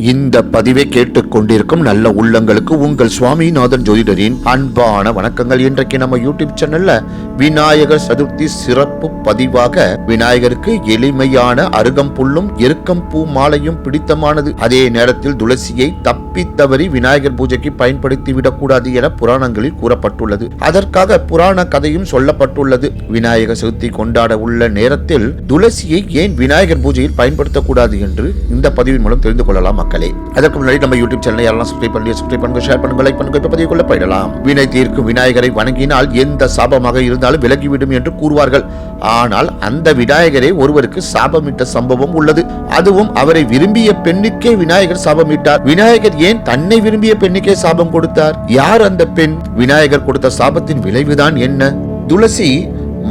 இந்த பதிவை கேட்டுக் கொண்டிருக்கும் நல்ல உள்ளங்களுக்கு உங்கள் சுவாமிநாதன் ஜோதிடரின் அன்பான வணக்கங்கள். இன்றைக்கு நம்ம யூடியூப் சேனல்ல விநாயகர் சதுர்த்தி சிறப்பு பதிவாக விநாயகருக்கு எளிமையான அருகம்புல்லும் எருக்கம்பூ மாலையும் பிடித்தமானது. அதே நேரத்தில் துளசியை தப்பி தவறி விநாயகர் பூஜைக்கு பயன்படுத்தி விடக்கூடாது என புராணங்களில் கூறப்பட்டுள்ளது. அதற்காக புராண கதையும் சொல்லப்பட்டுள்ளது. விநாயகர் சதுர்த்தி கொண்டாட உள்ள நேரத்தில் துளசியை ஏன் விநாயகர் பூஜையில் பயன்படுத்தக்கூடாது என்று இந்த பதிவின் மூலம் தெரிந்து கொள்ளலாம். அதற்கு முன்னாடி நம்ம யூடியூப் சேனலை யாரெல்லாம் சப்ஸ்கிரைப் பண்ணுங்க, ஷேர் பண்ணுங்க, லைக் பண்ணுங்க. இப்ப பதிவுக்குள்ள போயிடலாம். வினை தீர்க்கும் விநாயகரை வணங்கினால் எந்த சாபமாக இருந்தாலும் விலகிவிடும் என்று கூறுவார்கள். ஆனால் அந்த விநாயகரை ஒருவருக்கு சாபமிட்ட சம்பவம் உள்ளது. அதுவும் அவரை விரும்பிய பெண்ணுக்கே விநாயகர் சாபமிட்டார். விநாயகர் ஏன் தன்னை விரும்பிய பெண்ணுக்கே சாபம் கொடுத்தார்? யார் அந்த பெண்? விநாயகர் கொடுத்த சாபத்தின் விளைவுதான் என்ன? துளசி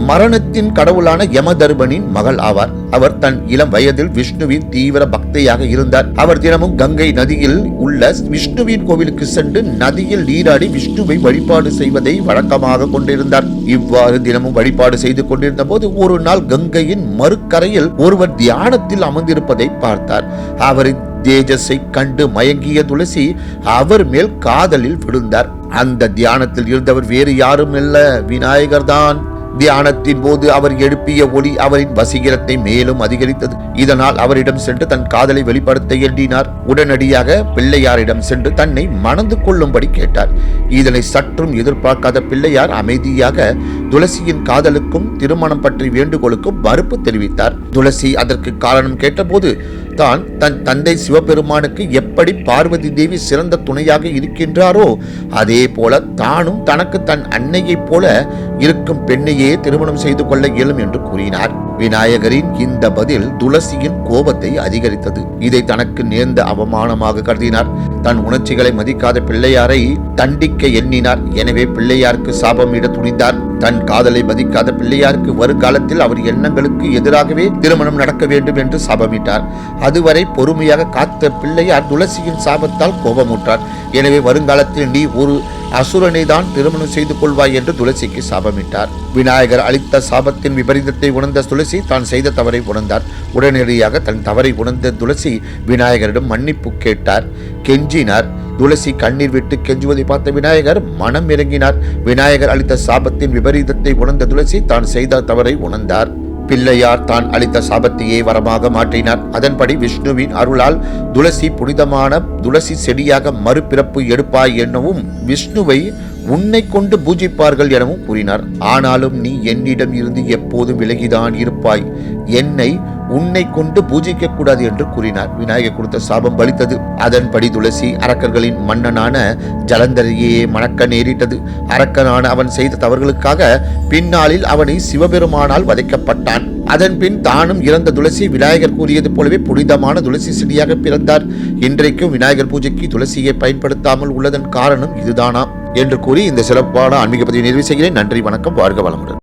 மரணத்தின் கடவுளான யமதர்மனின் மகள் ஆவார். அவர் தன் இளம் வயதில் விஷ்ணுவின் தீவிர பக்தையாக இருந்தார். அவர் தினமும் கங்கை நதியில் உள்ள விஷ்ணுவின் கோவிலுக்கு சென்று நதியில் நீராடி விஷ்ணுவை வழிபாடு செய்வதை வழக்கமாக கொண்டிருந்தார். இவ்வாறு தினமும் வழிபாடு செய்து கொண்டிருந்த போது ஒரு நாள் கங்கையின் மறுக்கரையில் ஒருவர் தியானத்தில் அமர்ந்திருப்பதை பார்த்தார். அவரின் தேஜஸை கண்டு மயங்கிய துளசி அவர் மேல் காதலில் விழுந்தார். அந்த தியானத்தில் இருந்தவர் வேறு யாரும் அல்ல, விநாயகர் தான். தியானத்தின் போது அவர் எழுப்பிய ஒளி அவரின் வசீகரத்தை மேலும் அதிகரித்தது. இதனால் அவரிடம் சென்று தன் காதலை வெளிப்படுத்த எண்ணினார். உடனடியாக பிள்ளையாரிடம் சென்று தன்னை மணந்து கொள்ளும்படி கேட்டார். இதனை சற்றும் எதிர்பார்க்காத பிள்ளையார் அமைதியாக துளசியின் காதலுக்கும் திருமணம் பற்றி வேண்டுகோளுக்கும் மறுப்பு தெரிவித்தார். துளசி அதற்கு காரணம் கேட்டபோது தான் தன் தந்தை சிவபெருமானுக்கு எப்படி பார்வதி தேவி சிறந்த துணையாக இருக்கின்றாரோ அதே போல தானும் தனக்கு தன் அன்னையைப் போல இருக்கும் பெண்ணையே திருமணம் செய்து கொள்ள இயலும் என்று கூறினார். விநாயகரின் இந்த பதில் துளசியின் கோபத்தை அதிகரித்தது. இதை தனக்கு நேர்ந்த அவமானமாக கருதினார். தன் உணர்ச்சிகளை மதிக்காத பிள்ளையாரை தண்டிக்க எண்ணினார். எனவே பிள்ளையாருக்கு சாபம் இட துணிந்தார். தன் காதலை மதிக்காத பிள்ளையாருக்கு வருங்காலத்தில் அவர் எண்ணங்களுக்கு எதிராகவே திருமணம் நடக்க வேண்டும் என்று சாபமிட்டார். அதுவரை பொறுமையாக காத்த பிள்ளையார் துளசியின் சாபத்தால் கோபமுற்றார். எனவே வருங்காலத்தில் நீ ஒரு அசுரனை தான் திருமணம் செய்து கொள்வாய் என்று துளசிக்கு சாபமிட்டார். விநாயகர் அளித்த சாபத்தின் விபரீதத்தை உணர்ந்த துளசி தான் செய்த தவறை உணர்ந்தார். உடனடியாக தன் தவறை உணர்ந்த துளசி விநாயகரிடம் மன்னிப்பு கேட்டார், கெஞ்சினார். துளசி கண்ணீர் விட்டு கெஞ்சுவதை பார்த்த விநாயகர் மனம் இறங்கினார். விநாயகர் அளித்த சாபத்தின் விபரீதத்தை உணர்ந்த துளசி தான் செய்த தவறை உணர்ந்தார். பிள்ளையார் தான் அளித்த சாபத்தையே வரமாக மாற்றினார். அதன்படி விஷ்ணுவின் அருளால் துளசி புனிதமான துளசி செடியாக மறுபிறப்பு எடுப்பாய் எனவும் விஷ்ணுவை உன்னை கொண்டு பூஜிப்பார்கள் எனவும் கூறினார். ஆனாலும் நீ என்னிடம் இருந்து எப்போதும் விலகிதான் இருப்பாய், என்னை உன்னை கொண்டு பூஜிக்க கூடாது என்று கூறினார். விநாயகர் கொடுத்த சாபம் பலித்தது. அதன்படி துளசி அரக்கர்களின் மன்னனான ஜலந்தரையே மணக்க நேரிட்டது. அரக்கனான அவன் செய்த தவறுகளுக்காக பின்னாளில் அவனை சிவபெருமானால் வதைக்கப்பட்டான். அதன் பின் தானும் இறந்த துளசி விநாயகர் கூறியது போலவே புனிதமான துளசி செடியாக பிறந்தார். இன்றைக்கும் விநாயகர் பூஜைக்கு துளசியை பயன்படுத்தாமல் உள்ளதன் காரணம் இதுதானா என்று கூறி இந்த சிறப்பான ஆன்மீக பதிவை நிறைவு செய்கிறேன். நன்றி, வணக்கம், வாழ்க வளமுடன்.